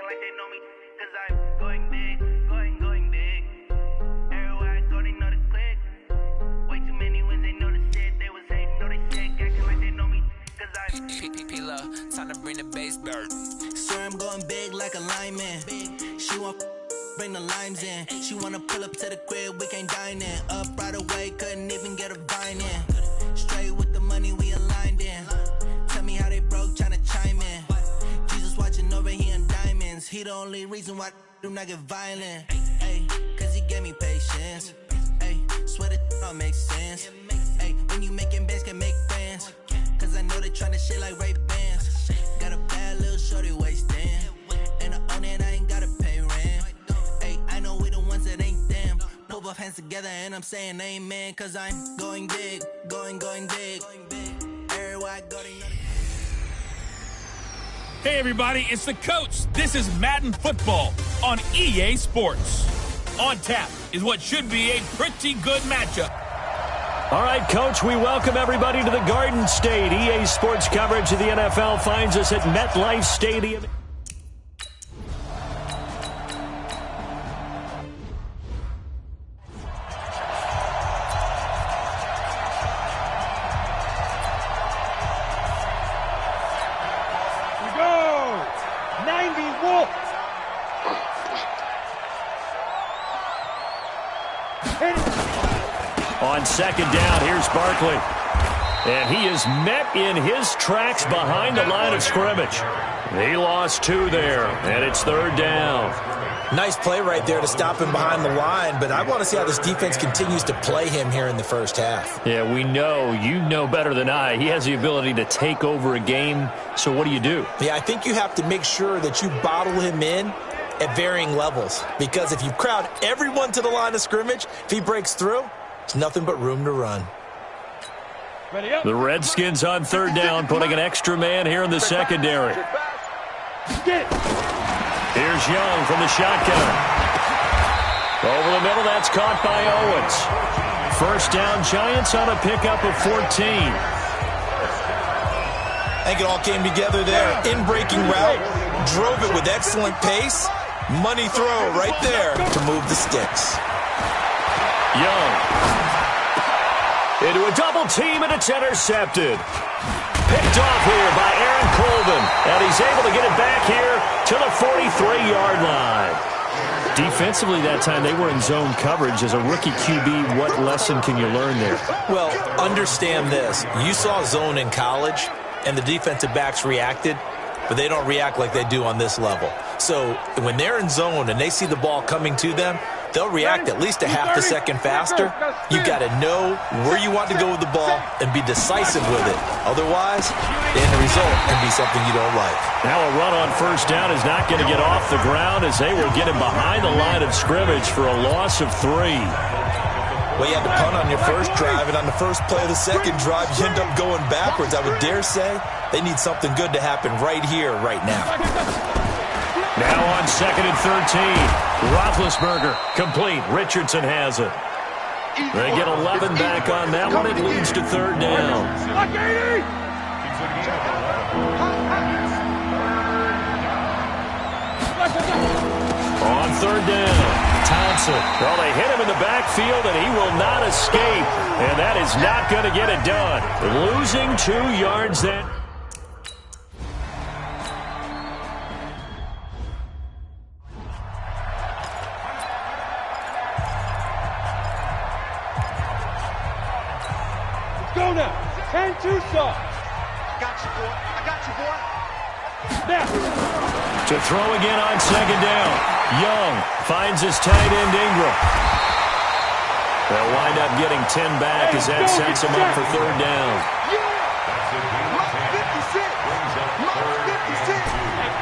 like they know me, cause I'm going big, going big. Everywhere I go, they know the click. Way too many wins, they know the shit. They was hating, know they sick, acting like they know me, cause I'm P-P-P-Love, time to bring the bass bird. Swear I'm going big like a lineman. She want bring the limes in. She wanna pull up to the crib, we can't dine in. Up right away, couldn't even get a vine in. Straight with the money we aligned in. Tell me how they broke, tryna chime in. Jesus watching over here in diamonds. He the only reason why I do not get violent. Ay, cause he gave me patience. Ay, swear that all makes sense. Ay, when you making bands can make friends. Cause I know they tryna shit like Ray-Bans. Got a bad little shorty wasting. And I own it, I ain't gotta pay rent. Ay, I know we the ones that ain't them. Put both hands together and I'm saying amen. Cause I'm going big, going big. Everywhere I go, they know. Hey everybody, it's the coach. This is Madden Football on EA Sports. On tap is what should be a pretty good matchup. All right, Coach, we welcome everybody to the Garden State. EA Sports coverage of the NFL finds us at MetLife Stadium. On second down, here's Barkley. And he is met in his tracks behind the line of scrimmage. He lost 2 there, and it's third down. Nice play right there to stop him behind the line, but I want to see how this defense continues to play him here in the first half. Yeah, we know. You know better than I. He has the ability to take over a game, so what do you do? Yeah, I think you have to make sure that you bottle him in at varying levels, because if you crowd everyone to the line of scrimmage, if he breaks through, it's nothing but room to run. The Redskins on third down, putting an extra man here in the secondary. Here's Young from the shotgun. Over the middle, that's caught by Owens. First down, Giants on a pickup of 14. I think it all came together there. In-breaking route, drove it with excellent pace. Money throw right there to move the sticks. Young. Into a double team, and it's intercepted. Picked off here by Aaron Colvin, and he's able to get it back here to the 43-yard line. Defensively that time, they were in zone coverage. As a rookie QB, what lesson can you learn there? Well, understand this. You saw zone in college, and the defensive backs reacted, but they don't react like they do on this level. So when they're in zone and they see the ball coming to them, they'll react at least a half a second faster. You've got to know where you want to go with the ball and be decisive with it. Otherwise, the end result can be something you don't like. Now a run on first down is not going to get off the ground as they will get him behind the line of scrimmage for a loss of 3. Well, you had to punt on your first drive, and on the first play of the second drive, you end up going backwards. I would dare say they need something good to happen right here, right now. Now on second and 13. Roethlisberger complete. Richardson has it. They get 11 back on that one. It leads to third down. On third down, Thompson. Well, they hit him in the backfield, and he will not escape. And that is not going to get it done. Losing 2 yards then. Go now. 10-2 soft. I got you, boy. Now. To throw again on second down. Young finds his tight end Ingram. They'll wind up getting 10 back as that sets him up for third down.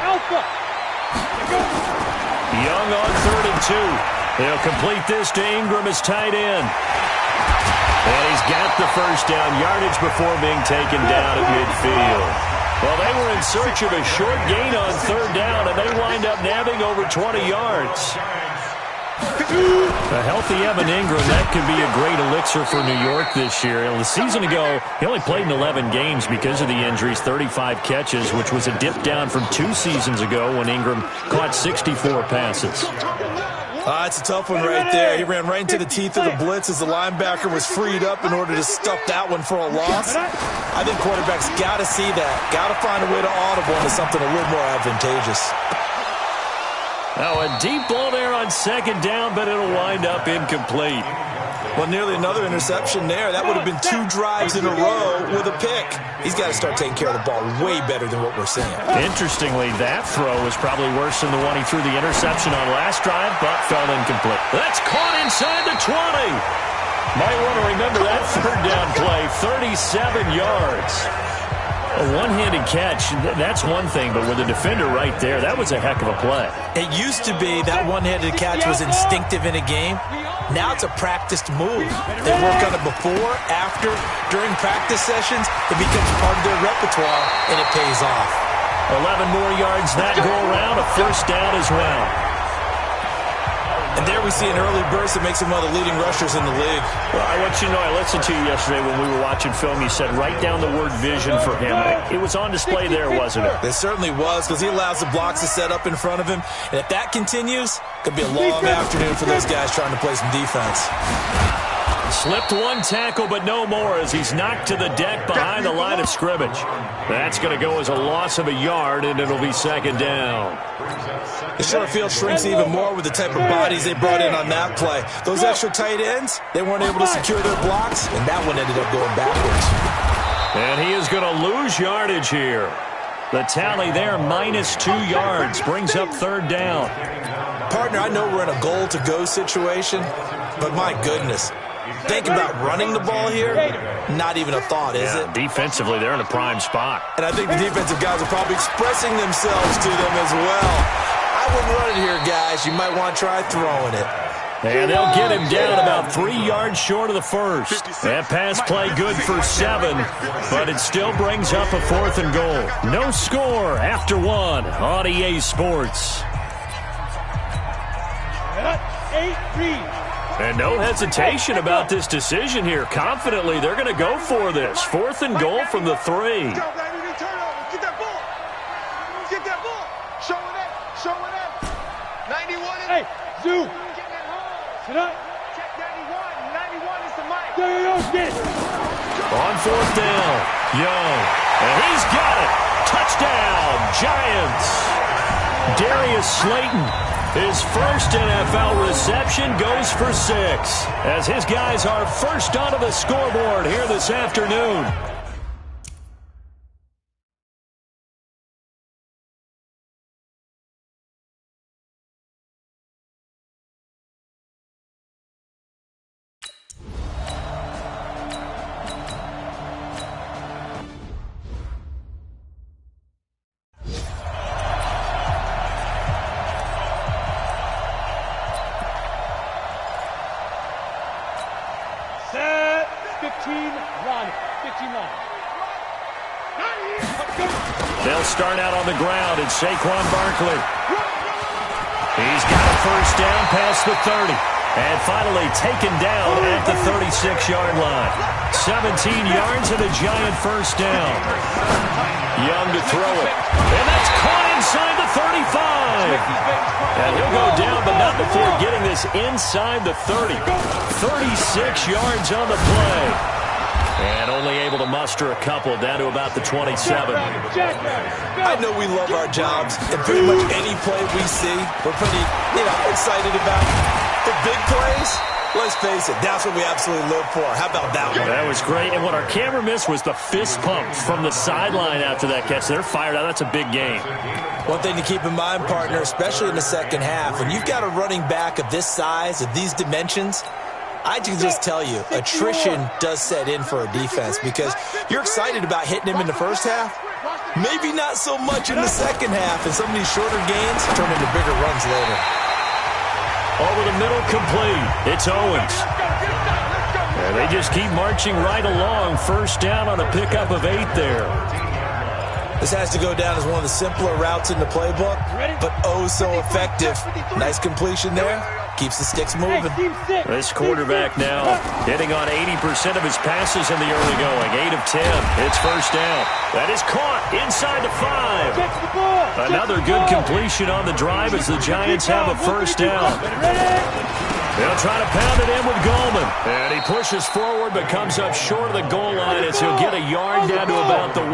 Alpha. Young on third and 2. He'll complete this to Ingram as tight end. And he's got the first down yardage before being taken down at midfield. Well, they were in search of a short gain on third down, and they wind up nabbing over 20 yards. A healthy Evan Ingram, that could be a great elixir for New York this year. The season ago, he only played in 11 games because of the injuries, 35 catches, which was a dip down from 2 seasons ago when Ingram caught 64 passes. It's a tough one right there. He ran right into the teeth of the blitz as the linebacker was freed up in order to stuff that one for a loss. I think quarterbacks got to see that. Got to find a way to audible into something a little more advantageous. Now a deep ball there on second down, but it'll wind up incomplete. Well, nearly another interception there. That would have been 2 drives in a row with a pick. He's got to start taking care of the ball way better than what we're seeing. Interestingly, that throw was probably worse than the one he threw the interception on last drive, but fell incomplete. That's caught inside the 20. Might want to remember that third down play, 37 yards. A one-handed catch, that's one thing, but with a defender right there, that was a heck of a play. It used to be that one-handed catch was instinctive in a game. Now it's a practiced move. They work on it before, after, during practice sessions. It becomes part of their repertoire, and it pays off. 11 more yards that go around, a first down as well. And there we see an early burst that makes him one of the leading rushers in the league. Well, I want you to know, I listened to you yesterday when we were watching film. You said write down the word vision for him. It was on display there, wasn't it? It certainly was, because he allows the blocks to set up in front of him. And if that continues, it could be a long afternoon for those guys trying to play some defense. Slipped one tackle, but no more as he's knocked to the deck behind the line of scrimmage. That's going to go as a loss of a yard, and it'll be second down. The short field shrinks even more with the type of bodies they brought in on that play. Those extra tight ends, they weren't able to secure their blocks, and that one ended up going backwards. And he is going to lose yardage here. The tally there, -2 yards, brings up third down. Partner, I know we're in a goal-to-go situation, but my goodness. Think about running the ball here. Not even a thought, is it? Defensively, they're in a prime spot. And I think the defensive guys are probably expressing themselves to them as well. I wouldn't run it here, guys. You might want to try throwing it. And they'll get him down about 3 yards short of the first. That pass play good for 7, but it still brings up a 4th and goal. No score after 1 on EA Sports. 8-3. And no hesitation about this decision here. Confidently, they're going to go for this. 4th and goal from the 3. Get that ball. Get that ball. Show it up. Show it up. 91. Hey, Zoo. Sit up. Check 91. 91 is the mic. Yo, get it. On 4th down, Young. And he's got it. Touchdown, Giants. Darius Slayton. His first NFL reception goes for 6 as his guys are first onto the scoreboard here this afternoon. Set. 15-1. They'll start out on the ground. It's Saquon Barkley. He's got a first down past the 30. And finally taken down at the 36-yard line. 17 yards and a Giant first down. Young to throw it. And that's caught inside the 35. And he'll go down, but not before getting this inside the 30. 36 yards on the play. And only able to muster a couple down to about the 27. I know we love our jobs, and pretty much any play we see, we're pretty, excited about. The big plays, let's face it, that's what we absolutely live for. How about that one? That was great. And what our camera missed was the fist pump from the sideline after that catch. They're fired out. That's a big game. One thing to keep in mind, partner, especially in the second half, when you've got a running back of this size, of these dimensions, I can just tell you, attrition does set in for a defense because you're excited about hitting him in the first half. Maybe not so much in the second half, and some of these shorter gains turn into bigger runs later. Over the middle, complete. It's Owens. And they just keep marching right along. First down on a pickup of 8 there. This has to go down as one of the simpler routes in the playbook, but oh so effective. Nice completion there. Keeps the sticks moving. This quarterback now hitting on 80% of his passes in the early going. 8 of 10. It's first down. That is caught inside the 5. Another good completion on the drive as the Giants have a first down. They'll try to pound it in with Goldman. And he pushes forward but comes up short of the goal line as he'll get a yard down to about the 1.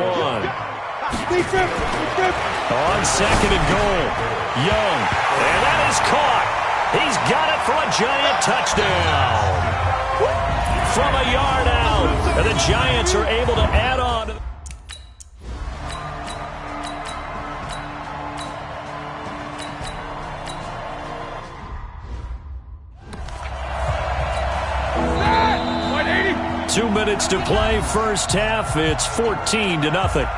On second and goal, Young. And that is caught. He's got it for a Giant touchdown. From a yard out. And the Giants are able to add on. Set! 2 minutes to play, first half. It's 14-0.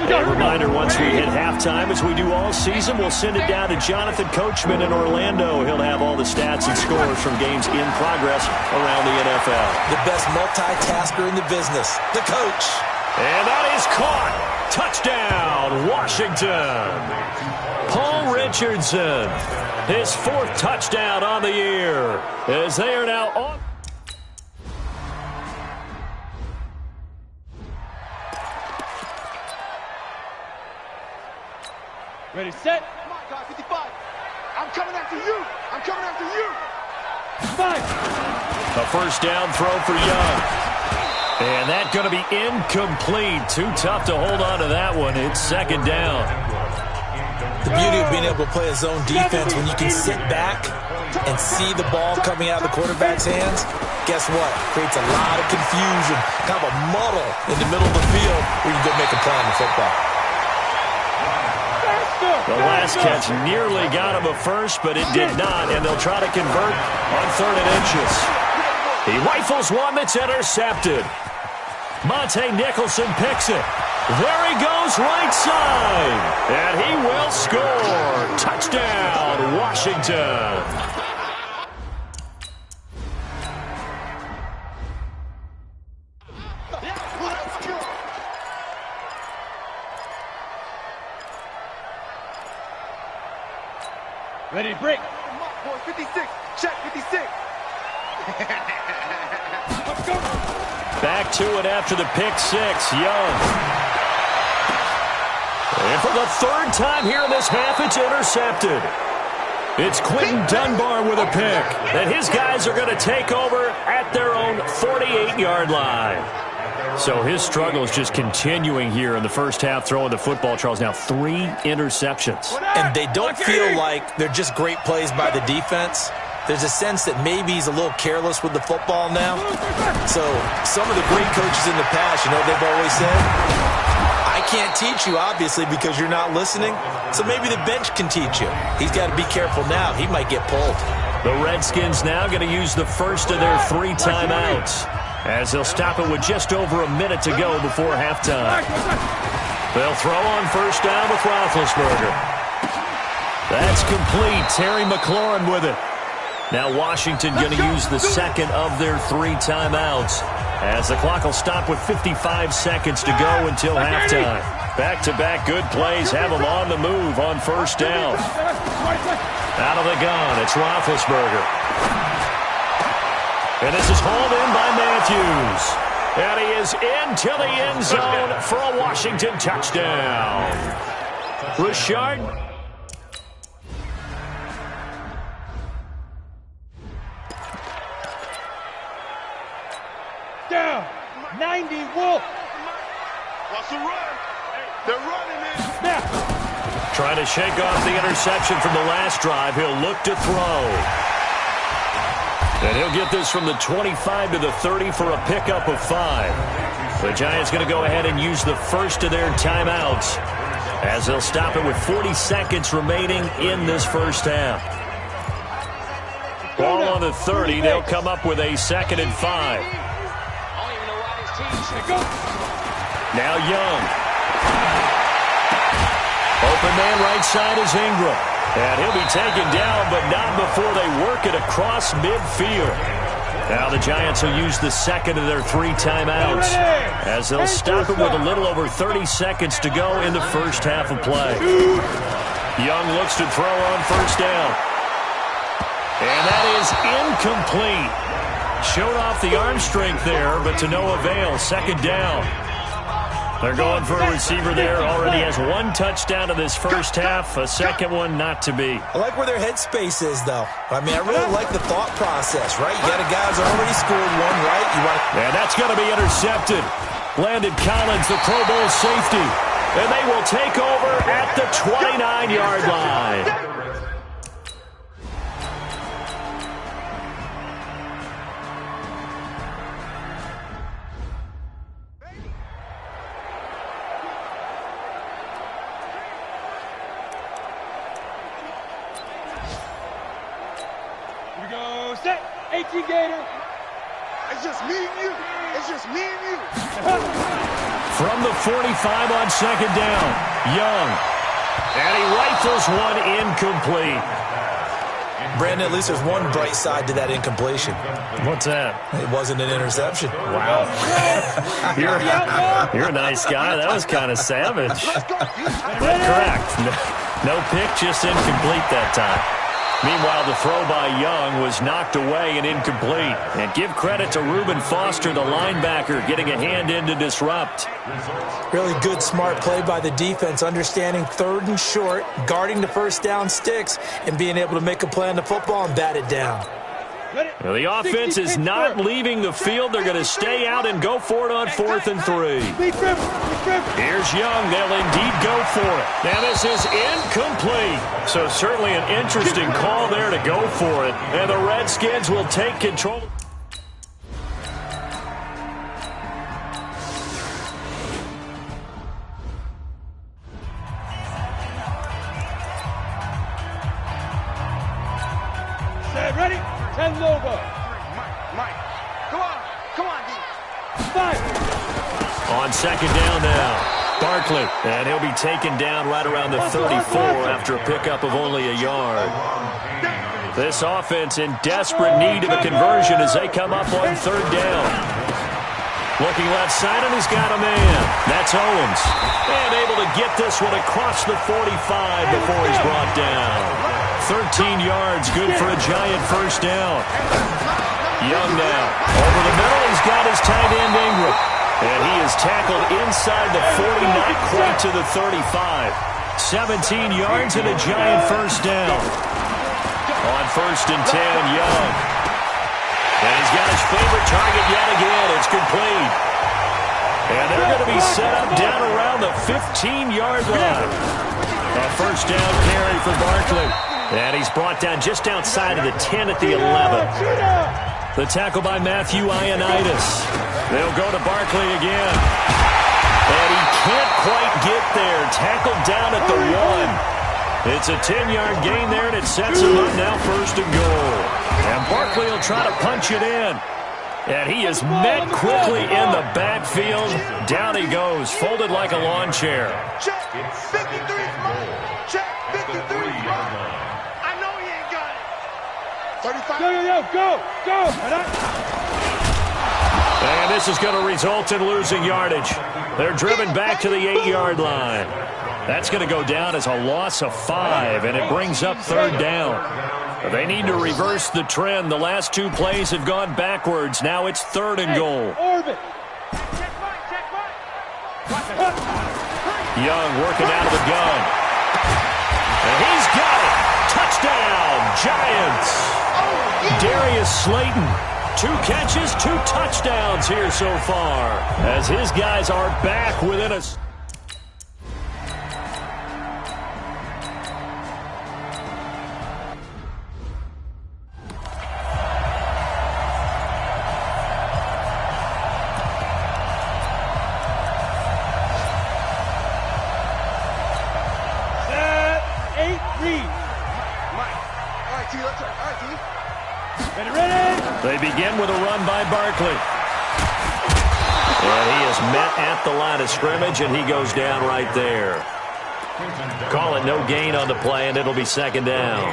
A reminder, once we hit halftime, as we do all season, we'll send it down to Jonathan Coachman in Orlando. He'll have all the stats and scores from games in progress around the NFL. The best multitasker in the business, the coach. And that is caught. Touchdown, Washington. Paul Richardson, his 4th touchdown on the year, as they are now on. Ready, set. Come on, guys, 55. I'm coming after you. I'm coming after you. 5. A first down throw for Young. And that's going to be incomplete. Too tough to hold on to that one. It's second down. The beauty of being able to play a zone defense when you can sit back and see the ball coming out of the quarterback's hands, guess what? Creates a lot of confusion, kind of a muddle in the middle of the field where you can go make a play on the football. The last catch nearly got him a first, but it did not, and they'll try to convert on 3rd and inches. He rifles one that's intercepted. Monte Nicholson picks it. There he goes, right side, and he will score. Touchdown, Washington. Ready to break. 56. Check 56. Let's go. Back to it after the pick 6. Young. And for the 3rd time here in this half, it's intercepted. It's Quentin Dunbar with a pick. And his guys are going to take over at their own 48-yard line. So his struggle is just continuing here in the first half, throwing the football. Charles, now 3 interceptions. And they don't feel like they're just great plays by the defense. There's a sense that maybe he's a little careless with the football now. So some of the great coaches in the past, you know, they've always said, I can't teach you, obviously, because you're not listening. So maybe the bench can teach you. He's got to be careful now. He might get pulled. The Redskins now going to use the first of their 3 timeouts, as they'll stop it with just over a minute to go before halftime. They'll throw on first down with Roethlisberger. That's complete. Terry McLaurin with it. Now Washington going to use the second of their 3 timeouts, as the clock will stop with 55 seconds to go until halftime. Back-to-back good plays have them on the move on first down. Out of the gun, it's Roethlisberger. And this is hauled in by Matthews. And he is into the end zone for a Washington touchdown. Richard. Down. 90 Wolf. Watch the run. They're running it. Snap. Trying to shake off the interception from the last drive. He'll look to throw. And he'll get this from the 25 to the 30 for a pickup of 5. The Giants going to go ahead and use the first of their timeouts, as they'll stop it with 40 seconds remaining in this first half. Ball on the 30. They'll come up with a 2nd and 5. Now Young. Open man right side is Ingram. And he'll be taken down, but not before they work it across midfield. Now the Giants will use the second of their 3 timeouts, as they'll stop it with a little over 30 seconds to go in the first half of play. Young looks to throw on first down. And that is incomplete. Showed off the arm strength there, but to no avail. Second down. They're going for a receiver there. Already has one touchdown in this first half. A second one not to be. I like where their headspace is, though. I mean, I really like the thought process, right? You got a guy who's already scored one, right? And that's going to be intercepted. Landon Collins, the Pro Bowl safety. And they will take over at the 29-yard line. Set. 18 Gator. It's just me and you. It's just me and you. From the 45 on second down, Young. And he rifles one incomplete. Brandon, at least there's one bright side to that incompletion. What's that? It wasn't an interception. Wow. You're a nice guy. That was kind of savage. But correct. No pick, just incomplete that time. Meanwhile, the throw by Young was knocked away and incomplete. And give credit to Reuben Foster, the linebacker, getting a hand in to disrupt. Really good, smart play by the defense, understanding third and short, guarding the first down sticks, and being able to make a play on the football and bat it down. Well, the offense is not leaving the field. They're going to stay out and go for it on 4th and 3. Here's Young. They'll indeed go for it. Now this is incomplete. So certainly an interesting call there to go for it. And the Redskins will take control. Ready? 10 Lobo. Mike. Come on, D. 5. On second down now, Barkley. And he'll be taken down right around the 34 after a pickup of only a yard. This offense in desperate need of a conversion as they come up on third down. Looking left side, and he's got a man. That's Owens. And able to get this one across the 45 before he's brought down. 13 yards, good for a giant first down. Young now. Over the middle, he's got his tight end Ingram. And he is tackled inside the 40, not quite to the 35. 17 yards and a giant first down. On 1st and 10, Young. And he's got his favorite target yet again. It's complete. And they're going to be set up down around the 15-yard line. A first down carry for Barkley. And he's brought down just outside of the 10 at the 11. The tackle by Matthew Ioannidis. They'll go to Barkley again. And he can't quite get there. Tackled down at the 1. It's a 10-yard gain there, and it sets him up now 1st and goal. And Barkley will try to punch it in. And he is met quickly in the backfield. Down he goes, folded like a lawn chair. Check. 53's mine. Check. 53's mine. I know he ain't got it. 35. Go. And this is going to result in losing yardage. They're driven back to the 8-yard line. That's going to go down as a loss of 5, and it brings up third down. They need to reverse the trend. The last 2 plays have gone backwards. Now it's 3rd and goal. Young working out of the gun. And he's got it. Touchdown, Giants. Darius Slayton. 2 catches, 2 touchdowns here so far. As his guys are back within a... They begin with a run by Barkley. And he is met at the line of scrimmage, and he goes down right there. Call it no gain on the play, and it'll be 2nd down.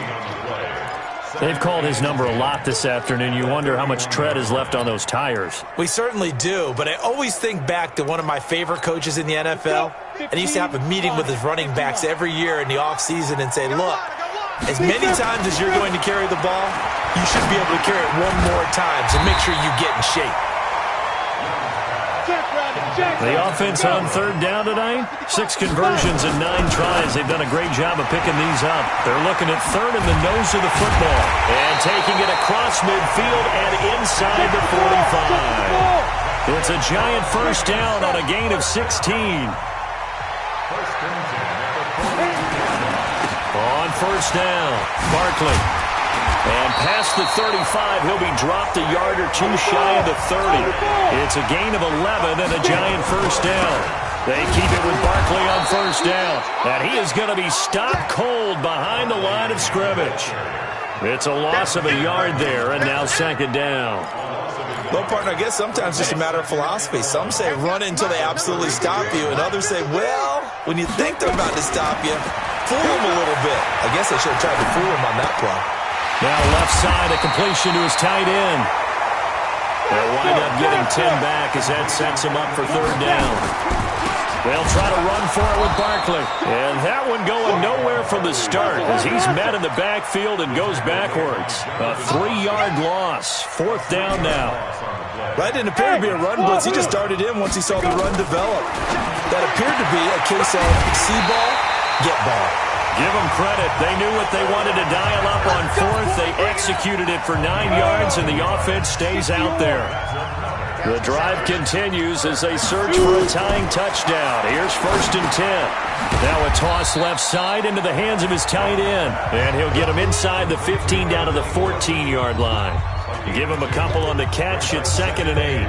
They've called his number a lot this afternoon. You wonder how much tread is left on those tires. We certainly do, but I always think back to one of my favorite coaches in the NFL, and he used to have a meeting with his running backs every year in the offseason and say, look, as many times as you're going to carry the ball, you should be able to carry it one more time, so make sure you get in shape. The offense on third down tonight, 6 conversions and 9 tries. They've done a great job of picking these up. They're looking at third in the nose of the football and taking it across midfield and inside the 45. It's a giant first down on a gain of 16. On first down, Barkley. And past the 35, he'll be dropped a yard or 2 shy of the 30. It's a gain of 11 and a giant first down. They keep it with Barkley on first down. And he is going to be stopped cold behind the line of scrimmage. It's a loss of a yard there, and now second down. Well, partner, I guess sometimes it's just a matter of philosophy. Some say run until they absolutely stop you, and others say, well, when you think they're about to stop you, fool them a little bit. I guess they should have tried to fool him on that play. Now left side, a completion to his tight end. They'll wind up getting 10 back as that sets him up for third down. They'll try to run for it with Barkley. And that one going nowhere from the start as he's met in the backfield and goes backwards. A 3-yard loss. Fourth down now. That didn't appear to be a run blitz. He just darted in once he saw the run develop. That appeared to be a case of see ball, get ball. Give them credit. They knew what they wanted to dial up on fourth. They executed it for 9 yards, and the offense stays out there. The drive continues as they search for a tying touchdown. Here's first and 10. Now a toss left side into the hands of his tight end. And he'll get him inside the 15 down to the 14-yard line. Give him a couple on the catch at second and 8.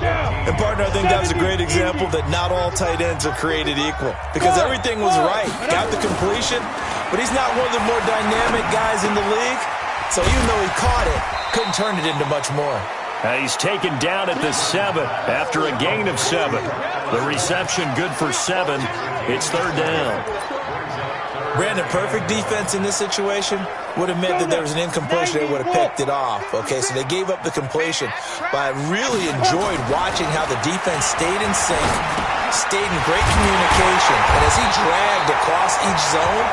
And, partner, I think that was a great example that not all tight ends are created equal. Because everything was right. Got the completion, but he's not one of the more dynamic guys in the league. So even though he caught it, couldn't turn it into much more. He's taken down at the 7 after a gain of 7. The reception good for 7. It's third down. Brandon, perfect defense in this situation would have meant that there was an incompletion. They would have picked it off. Okay, so they gave up the completion. But I really enjoyed watching how the defense stayed in sync, stayed in great communication. And as he dragged across each zone,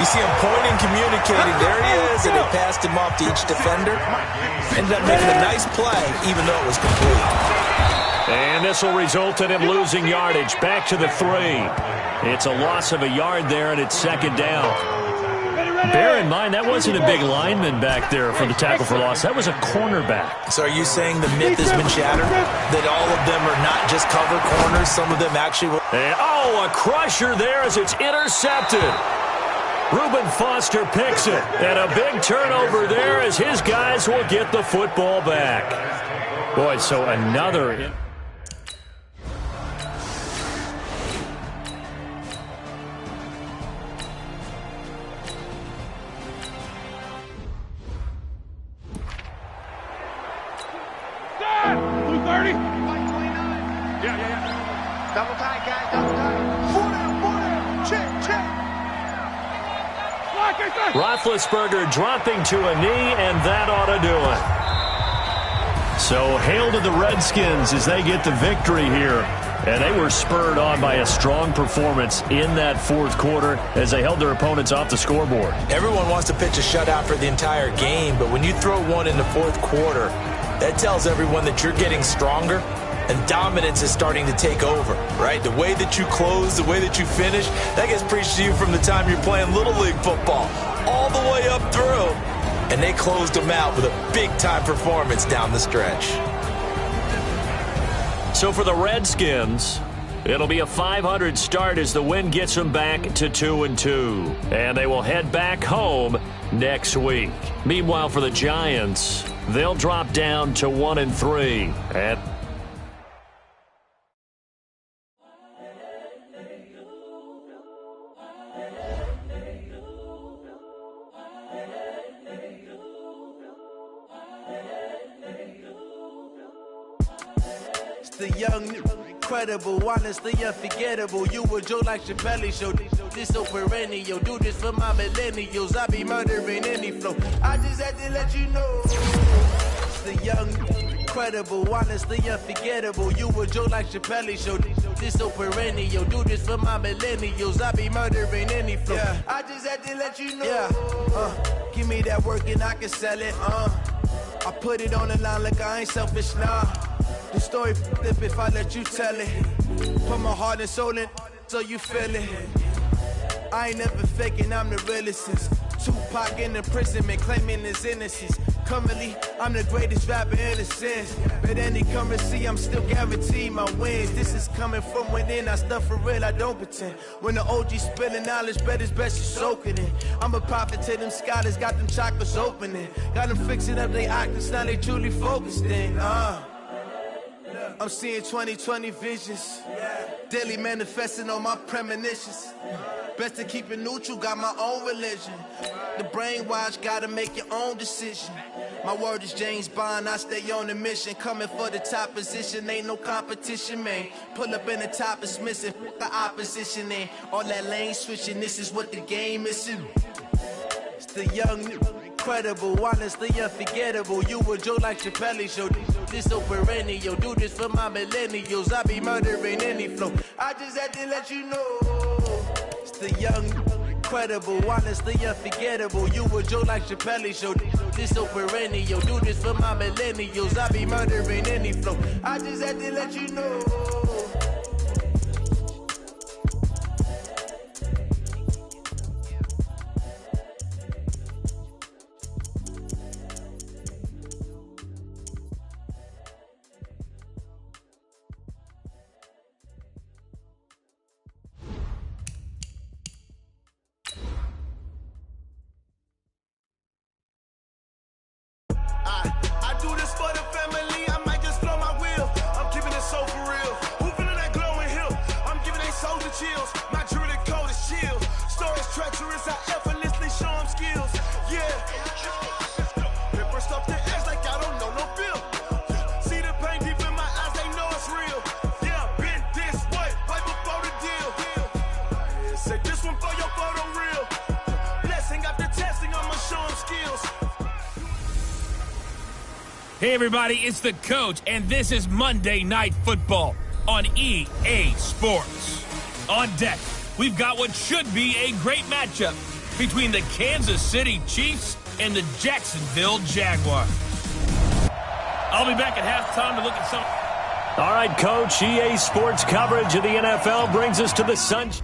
you see him pointing, communicating. There he is, and they passed him off to each defender. Ended up making a nice play, even though it was complete. And this will result in him losing yardage. Back to the 3. It's a loss of a yard there, and it's second down. Bear in mind, that wasn't a big lineman back there for the tackle for loss. That was a cornerback. So are you saying the myth has been shattered? That all of them are not just cover corners? Some of them actually will... And, oh, a crusher there as it's intercepted. Reuben Foster picks it. And a big turnover there as his guys will get the football back. Boy, so another... Double tight, guys, double tight. Four down, check. Roethlisberger dropping to a knee, and that ought to do it. So hail to the Redskins as they get the victory here. And they were spurred on by a strong performance in that fourth quarter as they held their opponents off the scoreboard. Everyone wants to pitch a shutout for the entire game, but when you throw one in the fourth quarter, that tells everyone that you're getting stronger and dominance is starting to take over, right? The way that you close, the way that you finish, that gets preached to you from the time you're playing Little League football all the way up through. And they closed them out with a big-time performance down the stretch. So for the Redskins, it'll be a 500 start as the win gets them back to 2-2. And they will head back home next week. Meanwhile, for the Giants, they'll drop down to 1-3. And The young incredible, honestly unforgettable. You a joke like Chappelle Show. This so perennial. Do this for my millennials. I be murdering any flow. I just had to let you know. It's the young, incredible, honestly unforgettable. You a joke like Chappelle Show. This so perennial. Do this for my millennials. I be murdering any flow. Yeah. I just had to let you know. Yeah. Give me that work and I can sell it. I put it on the line like I ain't selfish, nah. The story flip if I let you tell it. Put my heart and soul in so you feel it. I ain't never faking, I'm the realest since Tupac in imprisonment, claiming his innocence. Currently, I'm the greatest rapper in a sense. But any currency, I'm still guaranteed my wins. This is coming from within, I stuff for real, I don't pretend. When the OG spilling knowledge, bet it's best you soak it in. I'm a prophet to them scholars, got them chakras opening. Got them fixing up their octaves, now they truly focused in. I'm seeing 2020 visions. Daily manifesting on my premonitions. Best to keep it neutral, got my own religion. The brainwash, gotta make your own decision. My word is James Bond, I stay on the mission. Coming for the top position, ain't no competition, man. Pull up in the top is missing, the opposition in. All that lane switching, this is what the game is. It's the young, incredible, honestly unforgettable. You a joke like Chappelle Show. This so perennial. Do this for my millennials. I be murdering any flow. I just had to let you know. It's the young, incredible, honestly unforgettable. You a joke like Chappelle Show. This so perennial. Do this for my millennials. I be murdering any flow. I just had to let you know. I do this for the family, I might just blow my wheel. I'm keeping it so for real. Who feeling that glowing hill? I'm giving they soldier chills. My druidic code is chill. Stories treacherous, I effortlessly show them skills. Yeah. Pepper stuff the edge like I don't know no feel. See the pain deep in my eyes, they know it's real. Yeah, been this way, way before the deal. Say this one for your photo real. Blessing after testing, I'ma show them skills. Hey everybody, it's the coach, and this is Monday Night Football on EA Sports. On deck, we've got what should be a great matchup between the Kansas City Chiefs and the Jacksonville Jaguars. I'll be back at halftime to look at some... All right, Coach, EA Sports coverage of the NFL brings us to the Sunshine.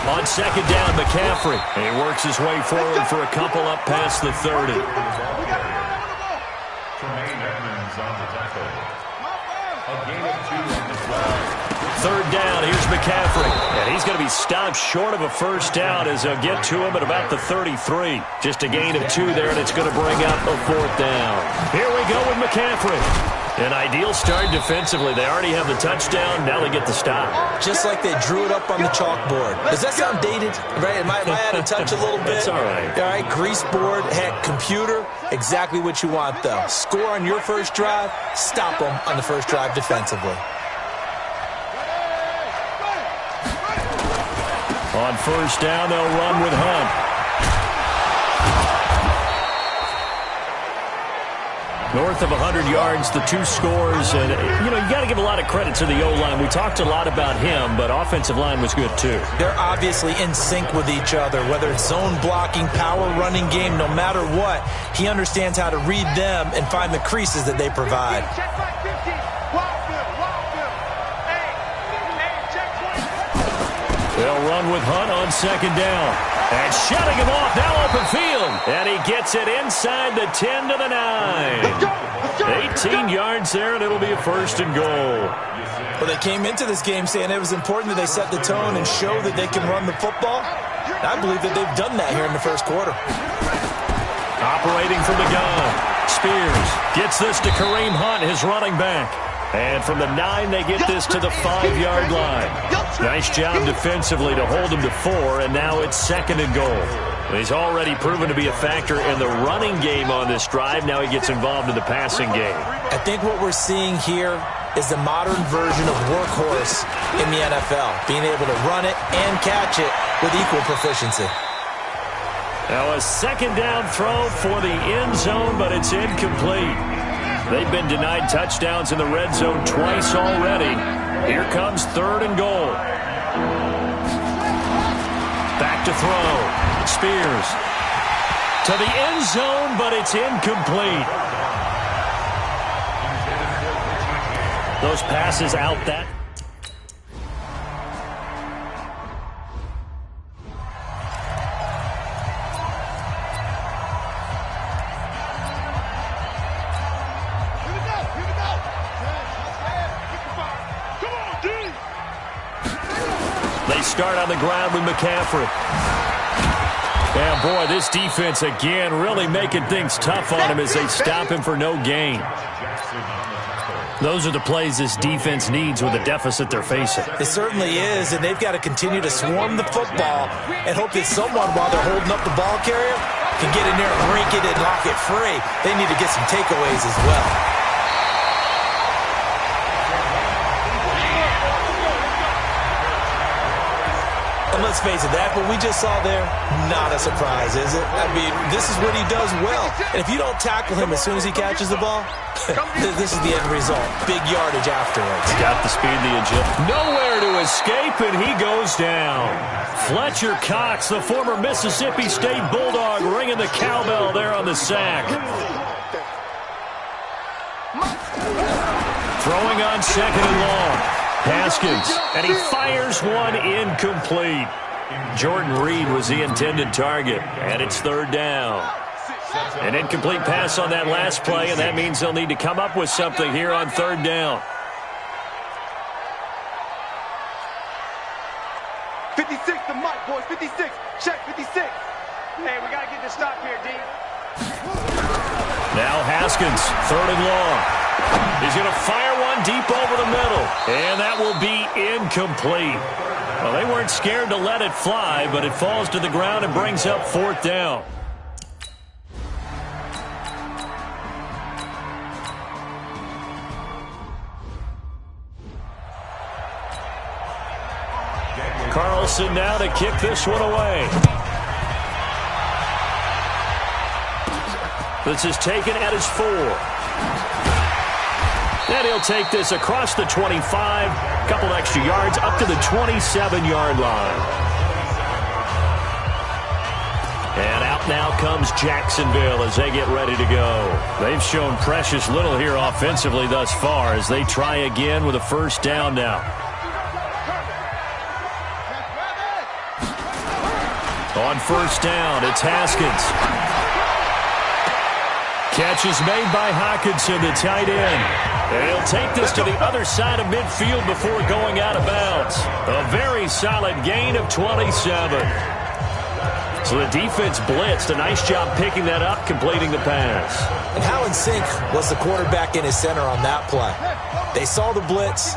On second down, McCaffrey. And he works his way forward for a couple up past the 30. Third down, here's McCaffrey. And he's going to be stopped short of a first down as they'll get to him at about the 33. Just a gain of 2 there, and it's going to bring up a fourth down. Here we go with McCaffrey. An ideal start defensively. They already have the touchdown. Now they get the stop. Just like they drew it up on the chalkboard. Does that sound dated? Right? Am I out of touch a little bit? That's all right. All right, grease board, heck, computer, exactly what you want, though. Score on your first drive, stop them on the first drive defensively. On first down, they'll run with Hunt. North of 100 yards, the 2 scores. And, you got to give a lot of credit to the O-line. We talked a lot about him, but offensive line was good, too. They're obviously in sync with each other, whether it's zone blocking, power running game, no matter what. He understands how to read them and find the creases that they provide. They'll run with Hunt on second down. And shutting him off, now open field. And he gets it inside the 10 to the 9. 18 yards there, and it'll be a first and goal. Well, they came into this game saying it was important that they set the tone and show that they can run the football. And I believe that they've done that here in the first quarter. Operating from the gun. Spears gets this to Kareem Hunt, his running back. And from the 9, they get this to the 5-yard line. Nice job defensively to hold him to 4, and now it's 2nd and goal. He's already proven to be a factor in the running game on this drive. Now he gets involved in the passing game. I think what we're seeing here is the modern version of workhorse in the NFL, being able to run it and catch it with equal proficiency. Now a 2nd down throw for the end zone, but it's incomplete. They've been denied touchdowns in the red zone twice already. Here comes 3rd and goal. Back to throw. Spears to the end zone, but it's incomplete. Those passes out that. They start on the ground with McCaffrey. Yeah, boy, this defense again really making things tough on him as they stop him for no gain. Those are the plays this defense needs with the deficit they're facing. It certainly is, and they've got to continue to swarm the football and hope that someone, while they're holding up the ball carrier, can get in there and rake it and lock it free. They need to get some takeaways as well. And let's face it, that what we just saw there, not a surprise, is it? I mean, this is what he does well. And if you don't tackle him as soon as he catches the ball, this is the end result. Big yardage afterwards. Got the speed, the agility. Nowhere to escape, and he goes down. Fletcher Cox, the former Mississippi State Bulldog, ringing the cowbell there on the sack. Throwing on 2nd and long. Haskins, and he fires one incomplete. Jordan Reed was the intended target, and it's 3rd down. An incomplete pass on that last play, and that means they'll need to come up with something here on 3rd down. 56 to Mike, boys. 56. Check 56. Hey, we got to get this stop here, D. Now Haskins, 3rd and long. He's going to fire one deep over the middle, and that will be incomplete. Well, they weren't scared to let it fly, but it falls to the ground and brings up 4th down. Carlson now to kick this one away. This is taken at his 4. And he'll take this across the 25, couple extra yards, up to the 27-yard line. And out now comes Jacksonville as they get ready to go. They've shown precious little here offensively thus far as they try again with a 1st down now. On 1st down, it's Haskins. Catch is made by Hockenson, the tight end. And he'll take this to the other side of midfield before going out of bounds. A very solid gain of 27. So the defense blitzed. A nice job picking that up, completing the pass. And how in sync was the quarterback in his center on that play? They saw the blitz,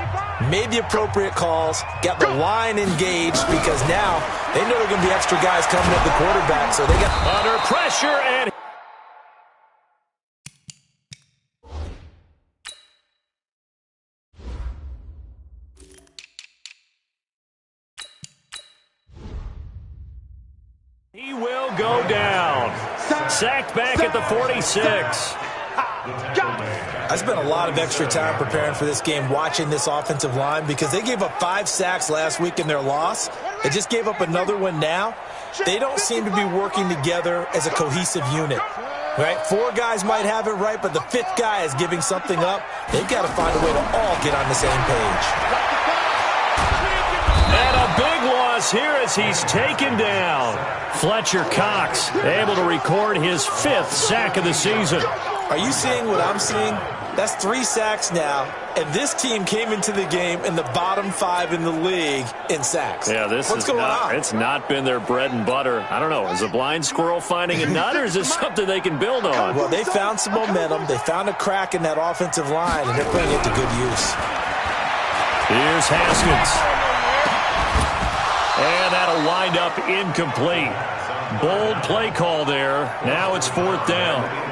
made the appropriate calls, got the line engaged because now they know there are going to be extra guys coming at the quarterback. So they got under pressure and he will go down. Sacked back at the 46. I spent a lot of extra time preparing for this game, watching this offensive line, because they gave up 5 sacks last week in their loss. They just gave up another one now. They don't seem to be working together as a cohesive unit. Right? 4 guys might have it right, but the 5th guy is giving something up. They've got to find a way to all get on the same page. And a big loss here as he's taken down. Fletcher Cox able to record his 5th sack of the season. Are you seeing what I'm seeing? That's 3 sacks now, and this team came into the game in the bottom 5 in the league in sacks. Yeah, What's going on? It's not been their bread and butter. I don't know. Is a blind squirrel finding a nut, or is this something they can build on? Well, they found some momentum. They found a crack in that offensive line, and they're putting it to good use. Here's Haskins. And that'll wind up incomplete. Bold play call there. Now it's 4th down.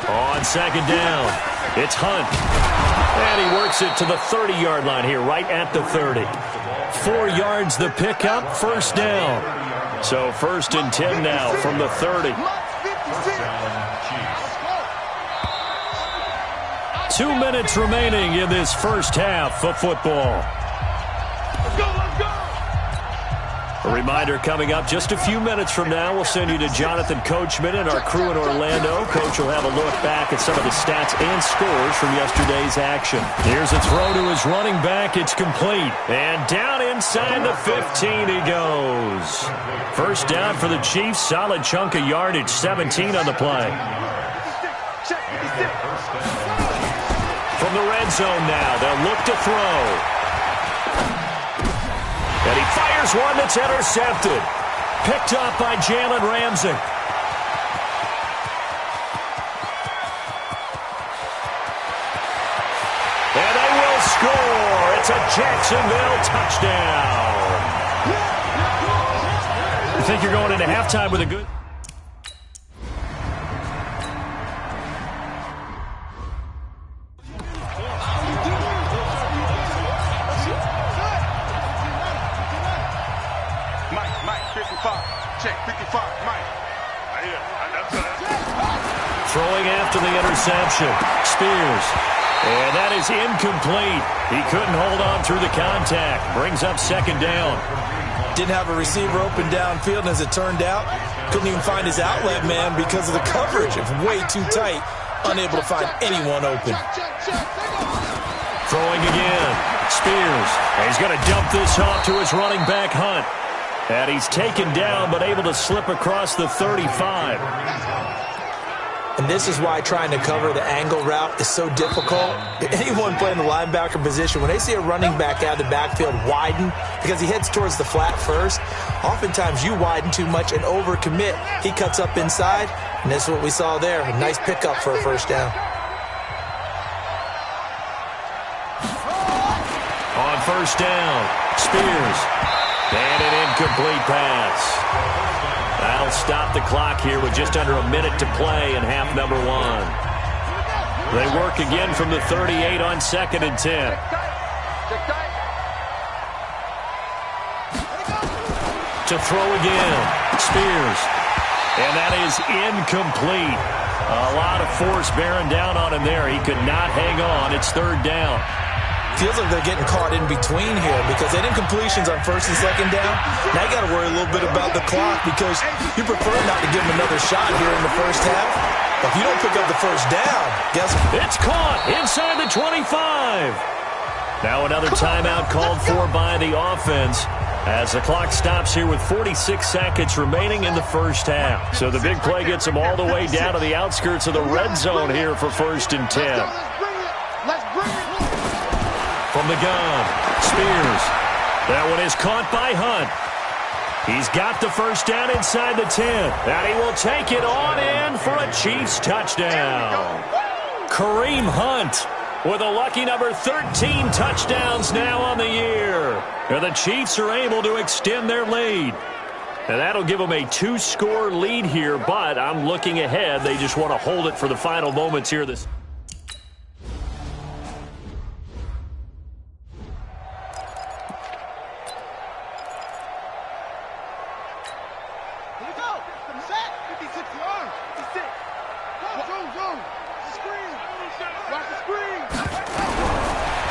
On 2nd down, it's Hunt. And he works it to the 30-yard line here, right at the 30. 4 yards the pickup, 1st down. So 1st and 10 now from the 30. 2 minutes remaining in this first half of football. A reminder coming up just a few minutes from now, we'll send you to Jonathan Coachman and our crew in Orlando. Coach will have a look back at some of the stats and scores from yesterday's action. Here's a throw to his running back. It's complete. And down inside the 15 he goes. 1st down for the Chiefs. Solid chunk of yardage, 17 on the play. From the red zone now, they'll look to throw. And he fires one that's intercepted. Picked up by Jalen Ramsey. And they will score. It's a Jacksonville touchdown. You think you're going into halftime with a good... Throwing after the interception. Spears. And that is incomplete. He couldn't hold on through the contact. Brings up 2nd down. Didn't have a receiver open downfield, and as it turned out, couldn't even find his outlet man because of the coverage. It's way too tight. Unable to find anyone open. Throwing again. Spears. And he's going to dump this off to his running back, Hunt. And he's taken down, but able to slip across the 35. And this is why trying to cover the angle route is so difficult. Anyone playing the linebacker position, when they see a running back out of the backfield widen because he heads towards the flat first, oftentimes you widen too much and overcommit. He cuts up inside, and this is what we saw there. A nice pickup for a 1st down. On 1st down, Spears. And an incomplete pass. That'll stop the clock here with just under a minute to play in half number 1. They work again from the 38 on 2nd and 10. To throw again. Spears. And that is incomplete. A lot of force bearing down on him there. He could not hang on. It's 3rd down. Feels like they're getting caught in between here because they did incompletions on 1st and 2nd down. Now you got to worry a little bit about the clock because you prefer not to give them another shot here in the 1st half. But if you don't pick up the 1st down, guess what? It's caught inside the 25. Now another timeout called for by the offense as the clock stops here with 46 seconds remaining in the 1st half. So the big play gets them all the way down to the outskirts of the red zone here for 1st and 10. Let's bring it. From the gun, Spears. That one is caught by Hunt. He's got the 1st down inside the 10. And he will take it on in for a Chiefs touchdown. Kareem Hunt with a lucky number 13 touchdowns now on the year. And the Chiefs are able to extend their lead. And that'll give them a 2-score lead here, but I'm looking ahead. They just want to hold it for the final moments here.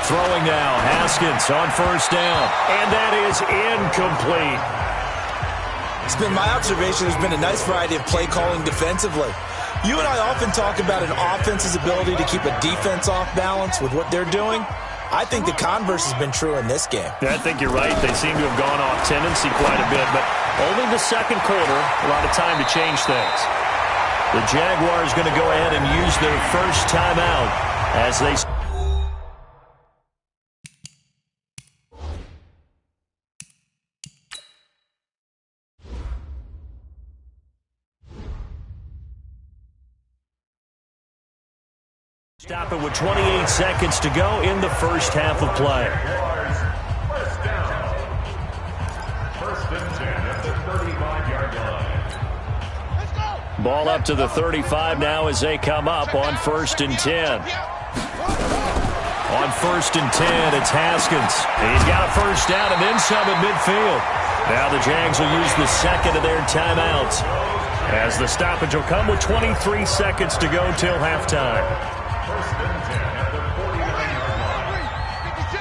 Throwing now, Haskins on first down, and that is incomplete. It's been my observation there's been a nice variety of play calling defensively. You and I often talk about an offense's ability to keep a defense off balance with what they're doing. I think the converse has been true in this game. Yeah, I think you're right. They seem to have gone off tendency quite a bit, but only the second quarter, a lot of time to change things. The Jaguars going to go ahead and use their first timeout as they... Stop it with 28 seconds to go in the first half of play. First down. First and 10 at the 35-yard line. Let's go. Ball up to the 35 now as they come up on first and 10. On first and 10, it's Haskins. He's got a first down and then some at midfield. Now the Jags will use the second of their timeouts as the stoppage will come with 23 seconds to go till halftime. First and 10 at the 49-yard line. 56.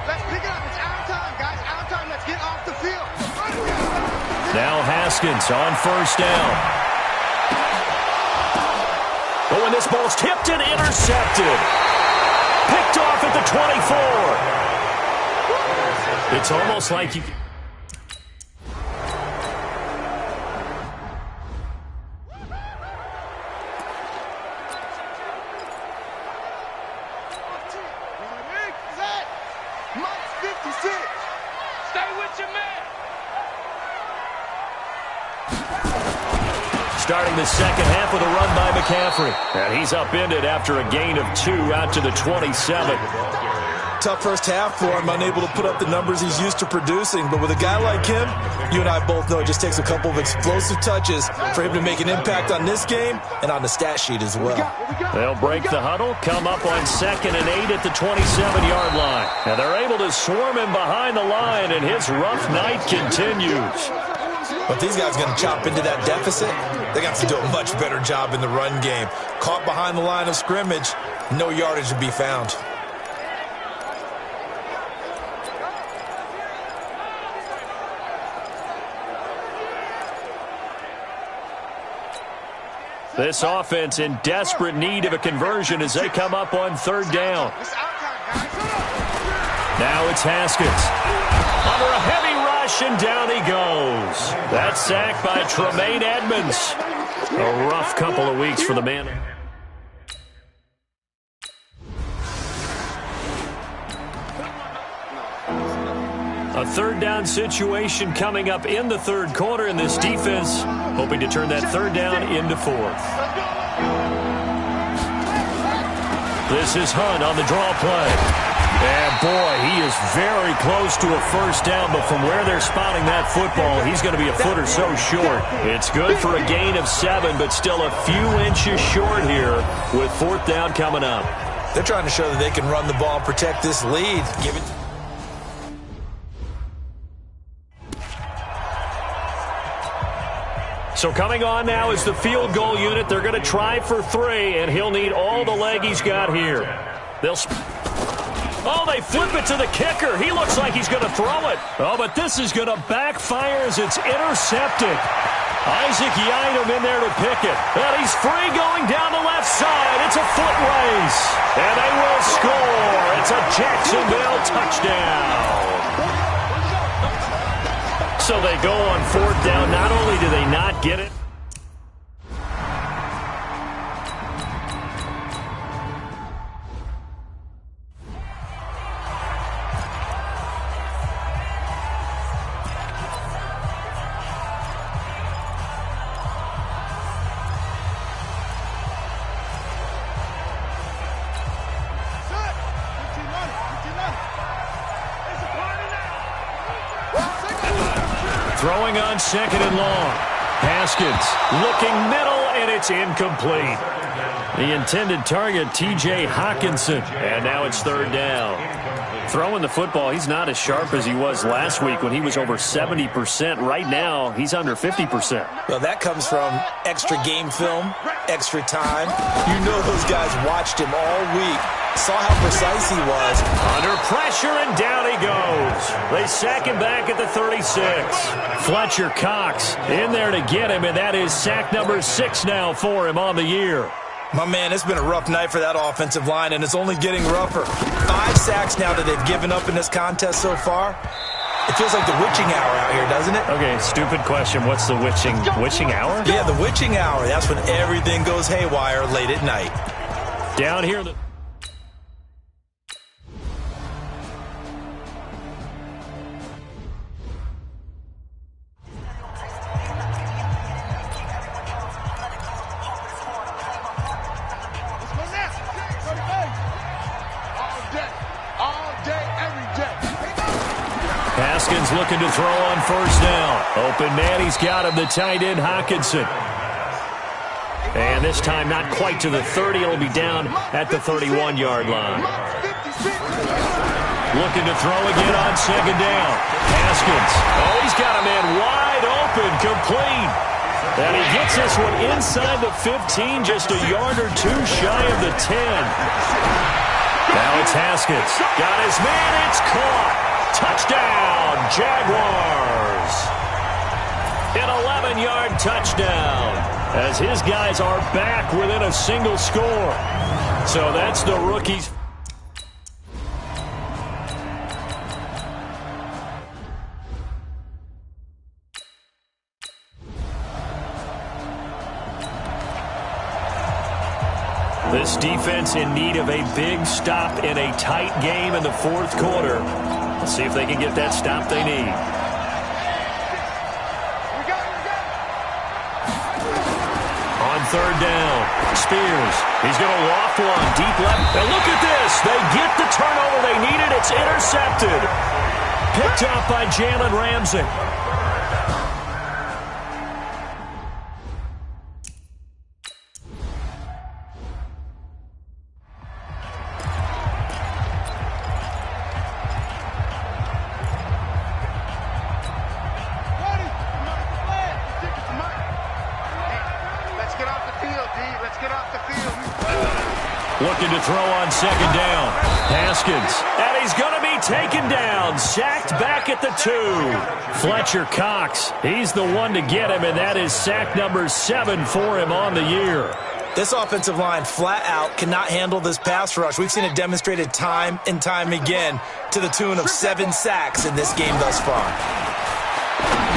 Let's pick it up. It's our time, guys. Our time. Let's get off the field. Now Haskins on first down. Oh, and this ball's tipped and intercepted. Picked off at the 24. It's almost like you... Starting the second half with a run by McCaffrey. And he's upended after a gain of 2 out to the 27. Tough first half for him, unable to put up the numbers he's used to producing. But with a guy like him, you and I both know it just takes a couple of explosive touches for him to make an impact on this game and on the stat sheet as well. They'll break the huddle, come up on 2nd and 8 at the 27-yard line. And they're able to swarm him behind the line, and his rough night continues. But these guys are going to chop into that deficit. They got to do a much better job in the run game. Caught behind the line of scrimmage, no yardage to be found. This offense in desperate need of a conversion as they come up on 3rd down. Now it's Haskins. Under a heavy rush, and down he goes. That's sacked by Tremaine Edmonds. A rough couple of weeks for the man. A 3rd down situation coming up in the 3rd quarter, and this defense hoping to turn that 3rd down into 4th. This is Hunt on the draw play. And boy, he is very close to a first down, but from where they're spotting that football, he's going to be a foot or so short. It's good for a gain of 7, but still a few inches short here with 4th down coming up. They're trying to show that they can run the ball and protect this lead. Give it. So coming on now is the field goal unit. They're going to try for 3, and he'll need all the leg he's got here. Oh, they flip it to the kicker. He looks like he's going to throw it. Oh, but this is going to backfire as it's intercepted. Isaac Yiadom in there to pick it. And he's free going down the left side. It's a foot race. And they will score. It's a Jacksonville touchdown. So they go on 4th down. Not only do they not get it, throwing on 2nd and long. Haskins looking middle, and it's incomplete. The intended target, T.J. Hawkinson. And now it's 3rd down. Throwing the football, he's not as sharp as he was last week when he was over 70%. Right now, he's under 50%. Well, that comes from extra game film, extra time. You know those guys watched him all week, saw how precise he was. Under pressure, and down he goes. They sack him back at the 36. Fletcher Cox in there to get him, and that is sack number 6 now for him on the year. My man, it's been a rough night for that offensive line, and it's only getting rougher. 5 sacks now that they've given up in this contest so far. It feels like the witching hour out here, doesn't it? Okay, stupid question. What's the witching hour? Yeah, the witching hour. That's when everything goes haywire late at night. Down here. Haskins looking to throw on first down. Open man, he's got him, the tight end, Hockenson. And this time not quite to the 30. It'll be down at the 31-yard line. Looking to throw again on second down. Haskins. Oh, he's got a man wide open, complete. And he gets this one inside the 15, just a yard or two shy of the 10. Now it's Haskins. Got his man, it's caught. Touchdown, Jaguars. An 11-yard touchdown as his guys are back within a single score. So that's the rookies. This defense in need of a big stop in a tight game in the fourth quarter. Let's see if they can get that stop they need. On third down, Spears. He's going to loft one deep left. And look at this. They get the turnover they needed. It's intercepted. Picked up by Jalen Ramsey. Looking to throw on second down. Haskins. And he's going to be taken down. Sacked back at the 2. Fletcher Cox. He's the one to get him, and that is sack number 7 for him on the year. This offensive line flat out cannot handle this pass rush. We've seen it demonstrated time and time again to the tune of 7 sacks in this game thus far.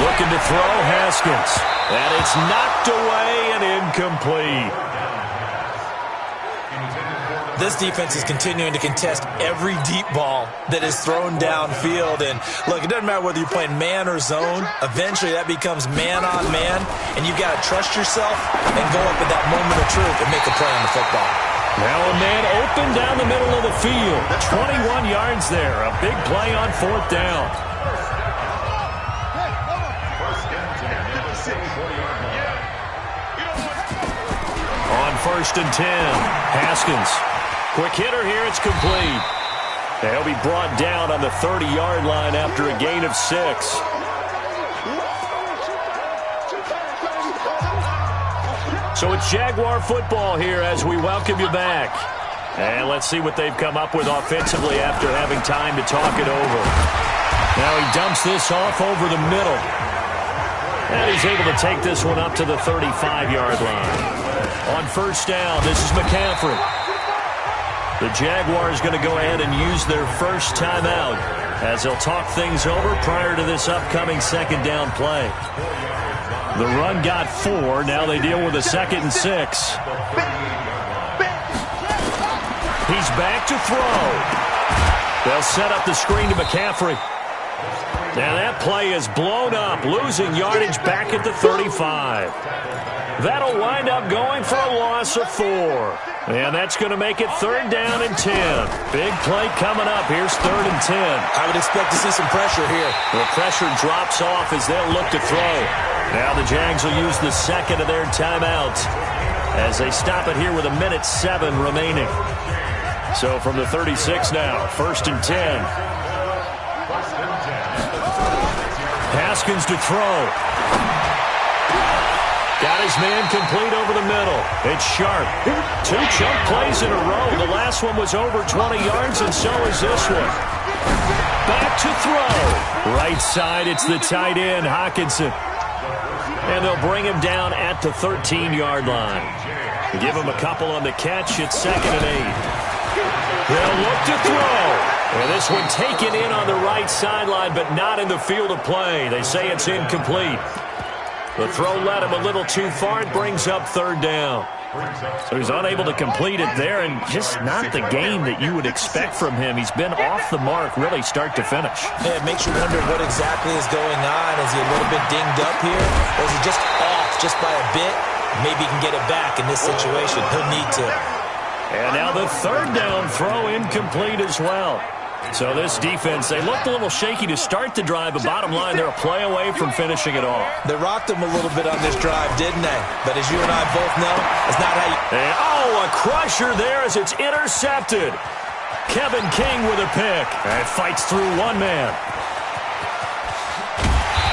Looking to throw, Haskins. And it's knocked away and incomplete. This defense is continuing to contest every deep ball that is thrown downfield. And, look, it doesn't matter whether you're playing man or zone. Eventually, that becomes man-on-man, and you've got to trust yourself and go up at that moment of truth and make a play on the football. Now a man open down the middle of the field. 21 yards there. A big play on fourth down. On first and 10, Haskins. Quick hitter here, it's complete. They'll be brought down on the 30-yard line after a gain of 6. So it's Jaguar football here as we welcome you back. And let's see what they've come up with offensively after having time to talk it over. Now he dumps this off over the middle. And he's able to take this one up to the 35-yard line. On first down, this is McCaffrey. The Jaguars going to go ahead and use their first timeout as they'll talk things over prior to this upcoming second down play. The run got 4. Now they deal with a 2nd and 6. He's back to throw. They'll set up the screen to McCaffrey. Now that play is blown up, losing yardage back at the 35. That'll wind up going for a loss of 4. And that's going to make it 3rd down and 10. Big play coming up. Here's 3rd and 10. I would expect to see some pressure here. The pressure drops off as they'll look to throw. Now the Jags will use the second of their timeouts as they stop it here with 1:07 remaining. So from the 36 now, 1st and 10. Haskins to throw. Got his man complete over the middle. It's Sharp. 2 chunk plays in a row. The last one was over 20 yards, and so is this one. Back to throw. Right side, it's the tight end, Hawkinson. And they'll bring him down at the 13-yard line. Give him a couple on the catch. It's 2nd and 8. They'll look to throw. And this one taken in on the right sideline, but not in the field of play. They say it's incomplete. The throw led him a little too far. It brings up 3rd down. So he's unable to complete it there, and just not the game that you would expect from him. He's been off the mark really start to finish. Yeah, it makes you wonder what exactly is going on. Is he a little bit dinged up here, or is he just off just by a bit? Maybe he can get it back in this situation. He'll need to. And now the 3rd down throw incomplete as well. So this defense, they looked a little shaky to start the drive, but bottom line, they're a play away from finishing it off. They rocked him a little bit on this drive, didn't they? But as you and I both know, it's not how you... And, a crusher there as it's intercepted. Kevin King with a pick. And fights through one man.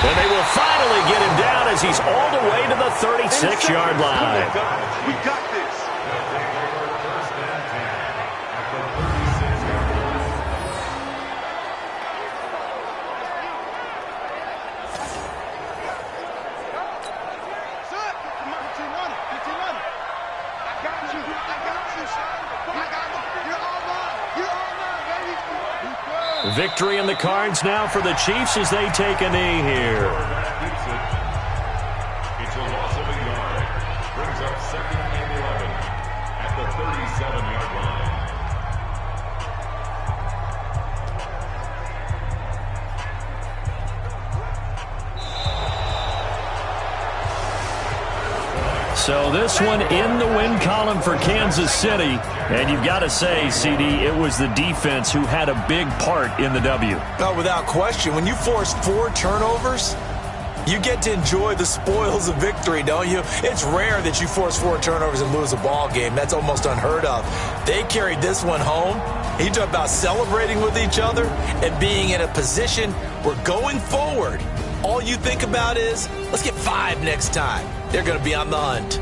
And they will finally get him down as he's all the way to the 36-yard line. We got this. Victory in the cards now for the Chiefs as they take a knee here. It's a loss of a yard. Brings up 2nd and 11 at the 37-yard line. So this one in the win column for Kansas City. And you've got to say, CD, it was the defense who had a big part in the W. No, without question. When you force 4 turnovers, you get to enjoy the spoils of victory, don't you? It's rare that you force 4 turnovers and lose a ball game. That's almost unheard of. They carried this one home. You talk about celebrating with each other and being in a position where going forward, all you think about is, let's get 5 next time. They're going to be on the hunt.